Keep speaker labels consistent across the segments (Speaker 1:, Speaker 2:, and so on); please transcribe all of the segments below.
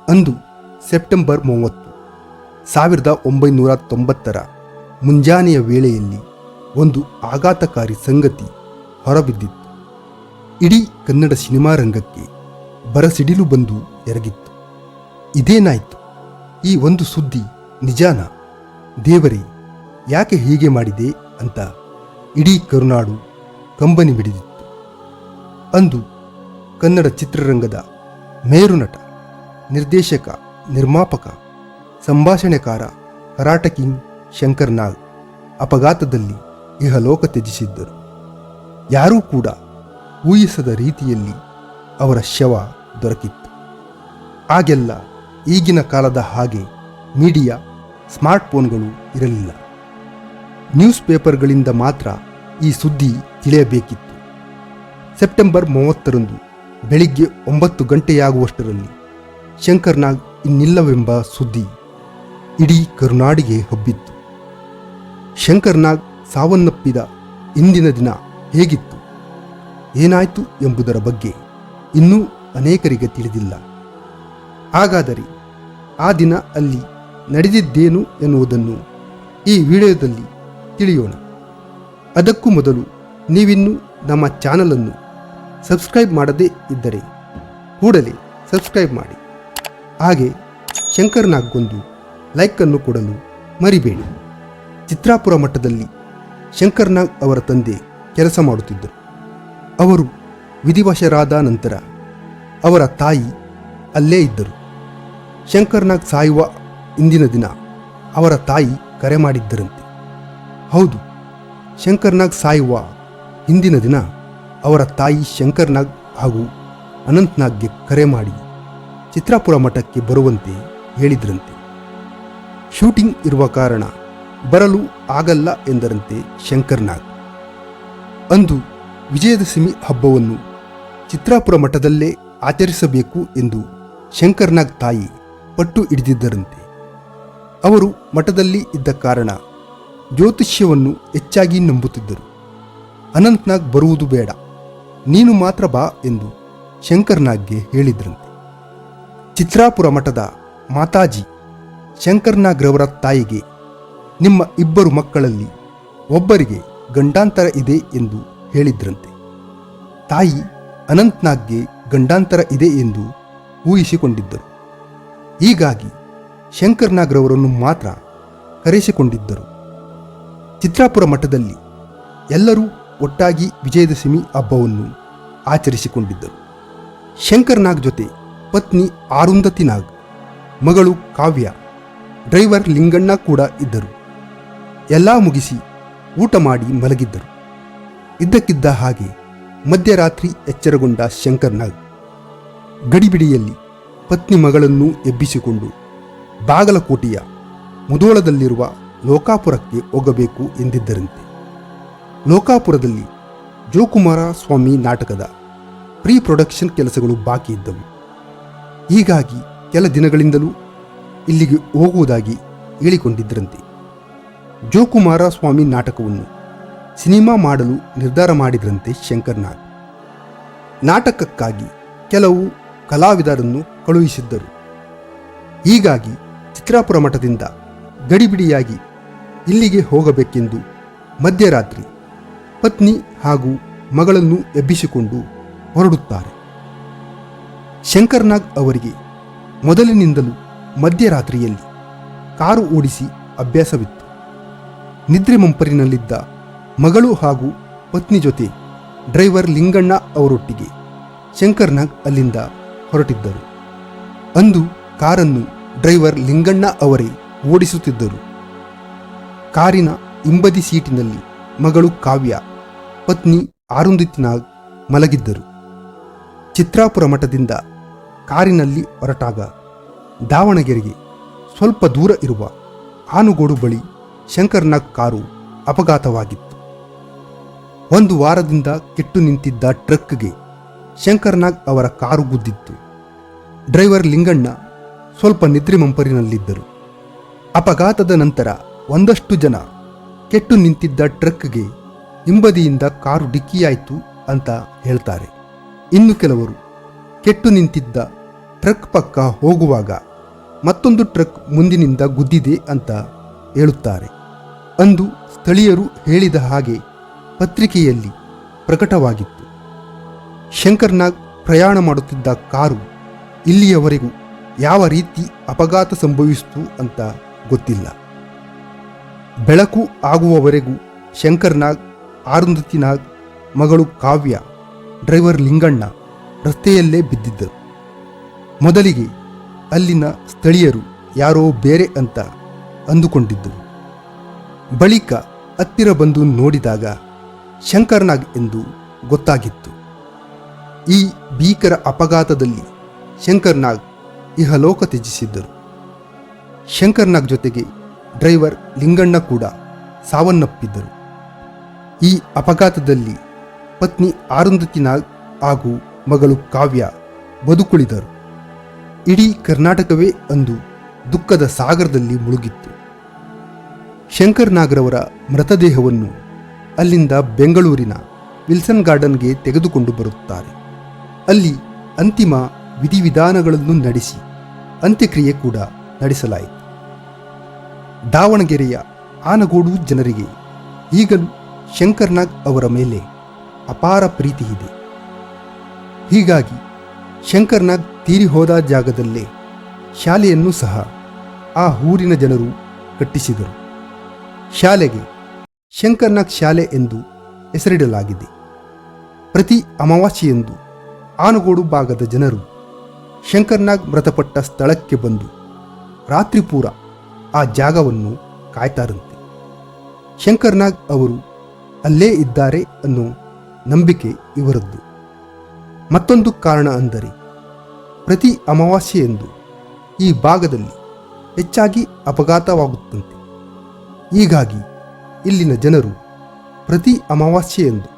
Speaker 1: ಅಂದು ಸೆಪ್ಟೆಂಬರ್ 30, 1990 ಮುಂಜಾನೆಯ ವೇಳೆಯಲ್ಲಿ ಒಂದು ಆಘಾತಕಾರಿ ಸಂಗತಿ ಹೊರಬಿದ್ದಿತ್ತು. ಇಡೀ ಕನ್ನಡ ಸಿನಿಮಾ ರಂಗಕ್ಕೆ ಬರಸಿಡಿಲು ಬಂದು ಎರಗಿತ್ತು. ಇದೇನಾಯಿತು? ಈ ಒಂದು ಸುದ್ದಿ ನಿಜಾನ? ದೇವರೇ, ಯಾಕೆ ಹೀಗೆ ಮಾಡಿದೆ ಅಂತ ಇಡೀ ಕರುನಾಡು ಕಂಬನಿ ಮಿಡಿದಿತ್ತು. ಅಂದು ಕನ್ನಡ ಚಿತ್ರರಂಗದ ಮೇರುನಟ, ನಿರ್ದೇಶಕ, ನಿರ್ಮಾಪಕ, ಸಂಭಾಷಣೆಕಾರ, ಕರಾಟ ಕಿಂಗ್ ಶಂಕರ್ ನಾಗ್ ಅಪಘಾತದಲ್ಲಿ ಇಹಲೋಕ ತ್ಯಜಿಸಿದ್ದರು. ಯಾರೂ ಕೂಡ ಊಹಿಸದ ರೀತಿಯಲ್ಲಿ ಅವರ ಶವ ದೊರಕಿತ್ತು. ಆಗೆಲ್ಲ ಈಗಿನ ಕಾಲದ ಹಾಗೆ ಮೀಡಿಯಾ, ಸ್ಮಾರ್ಟ್ಫೋನ್ಗಳು ಇರಲಿಲ್ಲ. ನ್ಯೂಸ್ ಪೇಪರ್ಗಳಿಂದ ಮಾತ್ರ ಈ ಸುದ್ದಿ ತಿಳಿಯಬೇಕಿತ್ತು. ಸೆಪ್ಟೆಂಬರ್ 30 ಬೆಳಿಗ್ಗೆ 9 ಗಂಟೆಯಾಗುವಷ್ಟರಲ್ಲಿ ಶಂಕರ್ ನಾಗ್ ಇನ್ನಿಲ್ಲವೆಂಬ ಸುದ್ದಿ ಇಡೀ ಕರುನಾಡಿಗೆ ಹಬ್ಬಿತ್ತು. ಶಂಕರ್ ನಾಗ್ ಸಾವನ್ನಪ್ಪಿದ ಇಂದಿನ ದಿನ ಹೇಗಿತ್ತು, ಏನಾಯಿತು ಎಂಬುದರ ಬಗ್ಗೆ ಇನ್ನೂ ಅನೇಕರಿಗೆ ತಿಳಿದಿಲ್ಲ. ಹಾಗಾದರೆ ಆ ದಿನ ಅಲ್ಲಿ ನಡೆದಿದ್ದೇನು ಎನ್ನುವುದನ್ನು ಈ ವಿಡಿಯೋದಲ್ಲಿ ತಿಳಿಯೋಣ. ಅದಕ್ಕೂ ಮೊದಲು ನೀವಿನ್ನೂ ನಮ್ಮ ಚಾನಲನ್ನು ಸಬ್ಸ್ಕ್ರೈಬ್ ಮಾಡದೇ ಇದ್ದರೆ ಕೂಡಲೇ ಸಬ್ಸ್ಕ್ರೈಬ್ ಮಾಡಿ. ಹಾಗೆ ಶಂಕರ್ ನಾಗ್ಗೊಂದು ಲೈಕನ್ನು ಕೊಡಲು ಮರಿಬೇಡಿ. ಚಿತ್ರಾಪುರ ಮಠದಲ್ಲಿ ಶಂಕರ್ ನಾಗ್ ಅವರ ತಂದೆ ಕೆಲಸ ಮಾಡುತ್ತಿದ್ದರು. ಅವರು ವಿಧಿವಶರಾದ ನಂತರ ಅವರ ತಾಯಿ ಅಲ್ಲೇ ಇದ್ದರು. ಶಂಕರ್ ನಾಗ್ ಸಾಯುವ ಇಂದಿನ ದಿನ ಅವರ ತಾಯಿ ಕರೆ ಮಾಡಿದ್ದರಂತೆ. ಹೌದು, ಶಂಕರ್ ನಾಗ್ ಸಾಯುವ ಹಿಂದಿನ ದಿನ ಅವರ ತಾಯಿ ಶಂಕರ್ ನಾಗ್ ಹಾಗೂ ಅನಂತ್ ನಾಗ್ಗೆ ಕರೆ ಮಾಡಿ ಚಿತ್ರಾಪುರ ಮಠಕ್ಕೆ ಬರುವಂತೆ ಹೇಳಿದ್ರಂತೆ. ಶೂಟಿಂಗ್ ಇರುವ ಕಾರಣ ಬರಲು ಆಗಲ್ಲ ಎಂದರಂತೆ ಶಂಕರ್ ನಾಗ್. ಅಂದು ವಿಜಯದಶಮಿ ಹಬ್ಬವನ್ನು ಚಿತ್ರಾಪುರ ಮಠದಲ್ಲೇ ಆಚರಿಸಬೇಕು ಎಂದು ಶಂಕರ್ ನಾಗ್ ತಾಯಿ ಪಟ್ಟು ಹಿಡಿದಿದ್ದರಂತೆ. ಅವರು ಮಠದಲ್ಲಿ ಇದ್ದ ಕಾರಣ ಜ್ಯೋತಿಷ್ಯವನ್ನು ಹೆಚ್ಚಾಗಿ ನಂಬುತ್ತಿದ್ದರು. ಅನಂತ್ ನಾಗ್ ಬರುವುದು ಬೇಡ, ನೀನು ಮಾತ್ರ ಬಾ ಎಂದು ಶಂಕರ್ ನಾಗ್ಗೆ ಹೇಳಿದ್ರಂತೆ. ಚಿತ್ರಾಪುರ ಮಠದ ಮಾತಾಜಿ ಶಂಕರ್ ನಾಗ್ ರವರ ತಾಯಿಗೆ ನಿಮ್ಮ 2 ಮಕ್ಕಳಲ್ಲಿ ಒಬ್ಬರಿಗೆ ಗಂಡಾಂತರ ಇದೆ ಎಂದು ಹೇಳಿದ್ರಂತೆ. ತಾಯಿ ಅನಂತ್ ನಾಗ್ಗೆ ಗಂಡಾಂತರ ಇದೆ ಎಂದು ಊಹಿಸಿಕೊಂಡಿದ್ದರು. ಹೀಗಾಗಿ ಶಂಕರ್ ನಾಗ್ ರವರನ್ನು ಮಾತ್ರ ಕರೆಸಿಕೊಂಡಿದ್ದರು. ಚಿತ್ರಾಪುರ ಮಠದಲ್ಲಿ ಎಲ್ಲರೂ ಒಟ್ಟಾಗಿ ವಿಜಯದಶಮಿ ಹಬ್ಬವನ್ನು ಆಚರಿಸಿಕೊಂಡಿದ್ದರು. ಶಂಕರ್ ನಾಗ್ ಜೊತೆ ಪತ್ನಿ ಆರುಂಧತಿ ನಾಗ್, ಮಗಳು ಕಾವ್ಯ, ಡ್ರೈವರ್ ಲಿಂಗಣ್ಣ ಕೂಡ ಇದ್ದರು. ಎಲ್ಲ ಮುಗಿಸಿ ಊಟ ಮಾಡಿ ಮಲಗಿದ್ದರು. ಇದ್ದಕ್ಕಿದ್ದ ಹಾಗೆ ಮಧ್ಯರಾತ್ರಿ ಎಚ್ಚರಗೊಂಡ ಶಂಕರ್ ನಾಗ್ ಗಡಿಬಿಡಿಯಲ್ಲಿ ಪತ್ನಿ ಮಗಳನ್ನು ಎಬ್ಬಿಸಿಕೊಂಡು ಬಾಗಲಕೋಟೆಯ ಮುಧೋಳದಲ್ಲಿರುವ ಲೋಕಾಪುರಕ್ಕೆ ಹೋಗಬೇಕು ಎಂದಿದ್ದರಂತೆ. ಲೋಕಾಪುರದಲ್ಲಿ ಜೋಕುಮಾರ ಸ್ವಾಮಿ ನಾಟಕದ ಪ್ರೀ ಪ್ರೊಡಕ್ಷನ್ ಕೆಲಸಗಳು ಬಾಕಿ ಇದ್ದವು. ಹೀಗಾಗಿ ಕೆಲ ದಿನಗಳಿಂದಲೂ ಇಲ್ಲಿಗೆ ಹೋಗುವುದಾಗಿ ಹೇಳಿಕೊಂಡಿದ್ದರಂತೆ. ಜೋಕುಮಾರ ಸ್ವಾಮಿ ನಾಟಕವನ್ನು ಸಿನಿಮಾ ಮಾಡಲು ನಿರ್ಧಾರ ಮಾಡಿದ್ರಂತೆ ಶಂಕರ್ ನಾಗ್. ನಾಟಕಕ್ಕಾಗಿ ಕೆಲವು ಕಲಾವಿದರನ್ನು ಕಳುಹಿಸಿದ್ದರು. ಹೀಗಾಗಿ ಚಿತ್ರಾಪುರ ಮಠದಿಂದ ಗಡಿಬಿಡಿಯಾಗಿ ಇಲ್ಲಿಗೆ ಹೋಗಬೇಕೆಂದು ಮಧ್ಯರಾತ್ರಿ ಪತ್ನಿ ಹಾಗೂ ಮಗಳನ್ನು ಎಬ್ಬಿಸಿಕೊಂಡು ಹೊರಡುತ್ತಾರೆ. ಶಂಕರ್ ನಾಗ್ ಅವರಿಗೆ ಮೊದಲಿನಿಂದಲೂ ಮಧ್ಯರಾತ್ರಿಯಲ್ಲಿ ಕಾರು ಓಡಿಸಿ ಅಭ್ಯಾಸವಿತ್ತು. ನಿದ್ರೆ ಮಂಪರಿನಲ್ಲಿದ್ದ ಮಗಳು ಹಾಗೂ ಪತ್ನಿ ಜೊತೆ ಡ್ರೈವರ್ ಲಿಂಗಣ್ಣ ಅವರೊಟ್ಟಿಗೆ ಶಂಕರ್ ನಾಗ್ ಅಲ್ಲಿಂದ ಹೊರಟಿದ್ದರು. ಅಂದು ಕಾರನ್ನು ಡ್ರೈವರ್ ಲಿಂಗಣ್ಣ ಅವರೇ ಓಡಿಸುತ್ತಿದ್ದರು. ಕಾರಿನ ಹಿಂಬದಿ ಸೀಟಿನಲ್ಲಿ ಮಗಳು ಕಾವ್ಯ, ಪತ್ನಿ ಆರುಂಧತಿ ನಾಗ್ ಮಲಗಿದ್ದರು. ಚಿತ್ರಾಪುರ ಮಠದಿಂದ ಕಾರಿನಲ್ಲಿ ಹೊರಟಾಗ ದಾವಣಗೆರೆಗೆ ಸ್ವಲ್ಪ ದೂರ ಇರುವ ಆನುಗೋಡು ಬಳಿ ಶಂಕರ್ ನಾಗ್ ಕಾರು ಅಪಘಾತವಾಗಿತ್ತು. 1 ವಾರದಿಂದ ಕೆಟ್ಟು ನಿಂತಿದ್ದ ಟ್ರಕ್ಗೆ ಶಂಕರ್ ನಾಗ್ ಅವರ ಕಾರು ಗುದ್ದಿತ್ತು. ಡ್ರೈವರ್ ಲಿಂಗಣ್ಣ ಸ್ವಲ್ಪ ನಿದ್ರೆ ಮಂಪರಿನಲ್ಲಿದ್ದರು. ಅಪಘಾತದ ನಂತರ ಒಂದಷ್ಟು ಜನ ಕೆಟ್ಟು ನಿಂತಿದ್ದ ಟ್ರಕ್ಗೆ ಹಿಂಬದಿಯಿಂದ ಕಾರು ಡಿಕ್ಕಿಯಾಯಿತು ಅಂತ ಹೇಳ್ತಾರೆ. ಇನ್ನು ಕೆಲವರು ಕೆಟ್ಟು ನಿಂತಿದ್ದ ಟ್ರಕ್ ಪಕ್ಕ ಹೋಗುವಾಗ ಮತ್ತೊಂದು ಟ್ರಕ್ ಮುಂದಿನಿಂದ ಗುದ್ದಿದೆ ಅಂತ ಹೇಳುತ್ತಾರೆ. ಅಂದು ಸ್ಥಳೀಯರು ಹೇಳಿದ ಹಾಗೆ ಪತ್ರಿಕೆಯಲ್ಲಿ ಪ್ರಕಟವಾಗಿತ್ತು. ಶಂಕರ್ನಾಗ್ ಪ್ರಯಾಣ ಮಾಡುತ್ತಿದ್ದ ಕಾರು ಇಲ್ಲಿಯವರೆಗೂ ಯಾವ ರೀತಿ ಅಪಘಾತ ಸಂಭವಿಸಿತು ಅಂತ ಗೊತ್ತಿಲ್ಲ. ಬೆಳಕು ಆಗುವವರೆಗೂ ಶಂಕರ್ನಾಗ್, ಆರುಂಧತಿ ನಾಗ್, ಮಗಳು ಕಾವ್ಯ, ಡ್ರೈವರ್ ಲಿಂಗಣ್ಣ ರಸ್ತೆಯಲ್ಲೇ ಬಿದ್ದಿದ್ದರು. ಮೊದಲಿಗೆ ಅಲ್ಲಿನ ಸ್ಥಳೀಯರು ಯಾರೋ ಬೇರೆ ಅಂತ ಅಂದುಕೊಂಡಿದ್ದರು. ಬಳಿಕ ಹತ್ತಿರ ಬಂದು ನೋಡಿದಾಗ ಶಂಕರ್ನಾಗ್ ಎಂದು ಗೊತ್ತಾಗಿತ್ತು. ಈ ಭೀಕರ ಅಪಘಾತದಲ್ಲಿ ಶಂಕರ್ನಾಗ್ ಇಹಲೋಕ ತ್ಯಜಿಸಿದ್ದರು. ಶಂಕರ್ನಾಗ್ ಜೊತೆಗೆ ಡ್ರೈವರ್ ಲಿಂಗಣ್ಣ ಕೂಡ ಸಾವನ್ನಪ್ಪಿದ್ದರು. ಈ ಅಪಘಾತದಲ್ಲಿ ಪತ್ನಿ ಆರುಂಧತಿ ನಾಗ್ ಹಾಗೂ ಮಗಳು ಕಾವ್ಯ ಬದುಕುಳಿದರು. ಇಡೀ ಕರ್ನಾಟಕವೇ ಅಂದು ದುಃಖದ ಸಾಗರದಲ್ಲಿ ಮುಳುಗಿತ್ತು. ಶಂಕರ್ನಾಗ್ರವರ ಮೃತದೇಹವನ್ನು ಅಲ್ಲಿಂದ ಬೆಂಗಳೂರಿನ ವಿಲ್ಸನ್ ಗಾರ್ಡನ್ಗೆ ತೆಗೆದುಕೊಂಡು ಬರುತ್ತಾರೆ. ಅಲ್ಲಿ ಅಂತಿಮ ವಿಧಿವಿಧಾನಗಳನ್ನು ನಡೆಸಿ ಅಂತ್ಯಕ್ರಿಯೆ ಕೂಡ ನಡೆಸಲಾಯಿತು. ದಾವಣಗೆರೆಯ ಆನಗೋಡು ಜನರಿಗೆ ಈಗಲೂ ಶಂಕರ್ನಾಗ್ ಅವರ ಮೇಲೆ ಅಪಾರ ಪ್ರೀತಿ ಇದೆ. ಹೀಗಾಗಿ ಶಂಕರ್ನಾಗ್ ತೀರಿ ಹೋದ ಜಾಗದಲ್ಲೇ ಶಾಲೆಯನ್ನು ಸಹ ಆ ಊರಿನ ಜನರು ಕಟ್ಟಿಸಿದರು. ಶಾಲೆಗೆ ಶಂಕರ್ನಾಗ್ ಶಾಲೆ ಎಂದು ಹೆಸರಿಡಲಾಗಿದೆ. ಪ್ರತಿ ಅಮಾವಾಸ್ಯೆಯಂದು ಆನಗೋಡು ಭಾಗದ ಜನರು ಶಂಕರ್ನಾಗ್ ಮೃತಪಟ್ಟ ಸ್ಥಳಕ್ಕೆ ಬಂದು ರಾತ್ರಿ ಪೂರ ಆ ಜಾಗವನ್ನು ಕಾಯ್ತಾರಂತೆ. ಶಂಕರ್ನಾಗ್ ಅವರು ಅಲ್ಲೇ ಇದ್ದಾರೆ ಅನ್ನೋ ನಂಬಿಕೆ ಇವರದ್ದು. ಮತ್ತೊಂದು ಕಾರಣ ಅಂದರೆ ಪ್ರತಿ ಅಮಾವಾಸ್ಯೆಯಂದು ಈ ಭಾಗದಲ್ಲಿ ಹೆಚ್ಚಾಗಿ ಅಪಘಾತವಾಗುತ್ತಂತೆ. ಹೀಗಾಗಿ ಇಲ್ಲಿನ ಜನರು ಪ್ರತಿ ಅಮಾವಾಸ್ಯೆಯಂದು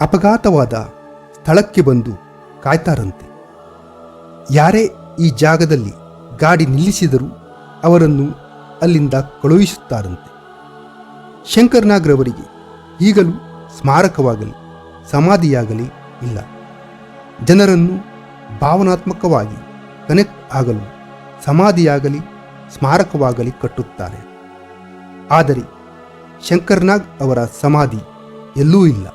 Speaker 1: ಅಪಘಾತವಾದ ಸ್ಥಳಕ್ಕೆ ಬಂದು ಕಾಯ್ತಾರಂತೆ. ಯಾರೇ ಈ ಜಾಗದಲ್ಲಿ ಗಾಡಿ ನಿಲ್ಲಿಸಿದರೂ ಅವರನ್ನು ಅಲ್ಲಿಂದ ಕಳುಹಿಸುತ್ತಾರಂತೆ. ಶಂಕರ್ನಾಗ್ರವರಿಗೆ ಈಗಲೂ ಸ್ಮಾರಕವಾಗಲಿ ಸಮಾಧಿಯಾಗಲಿ ಇಲ್ಲ. ಜನರನ್ನು ಭಾವನಾತ್ಮಕವಾಗಿ ಕನೆಕ್ಟ್ ಆಗಲು ಸಮಾಧಿಯಾಗಲಿ ಸ್ಮಾರಕವಾಗಲಿ ಕಟ್ಟುತ್ತಾರೆ. ಆದರೆ ಶಂಕರ್ನಾಗ್ ಅವರ ಸಮಾಧಿ ಎಲ್ಲೂ ಇಲ್ಲ.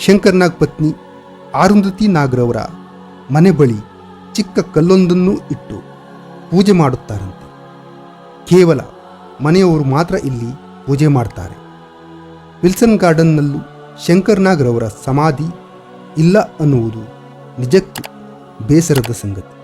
Speaker 1: ಶಂಕರ್ನಾಗ್ ಪತ್ನಿ ಆರುಂಧತಿ ನಾಗ್ರವರ ಮನೆ ಬಳಿ ಚಿಕ್ಕ ಕಲ್ಲೊಂದನ್ನು ಇಟ್ಟು ಪೂಜೆ ಮಾಡುತ್ತಾರಂತೆ. ಕೇವಲ ಮನೆಯವರು ಮಾತ್ರ ಇಲ್ಲಿ ಪೂಜೆ ಮಾಡ್ತಾರೆ. ವಿಲ್ಸನ್ ಗಾರ್ಡನ್ನಲ್ಲೂ ಶಂಕರ್ನಾಗ್ರವರ ಸಮಾಧಿ ಇಲ್ಲ ಅನ್ನುವುದು ನಿಜಕ್ಕೂ ಬೇಸರದ ಸಂಗತಿ.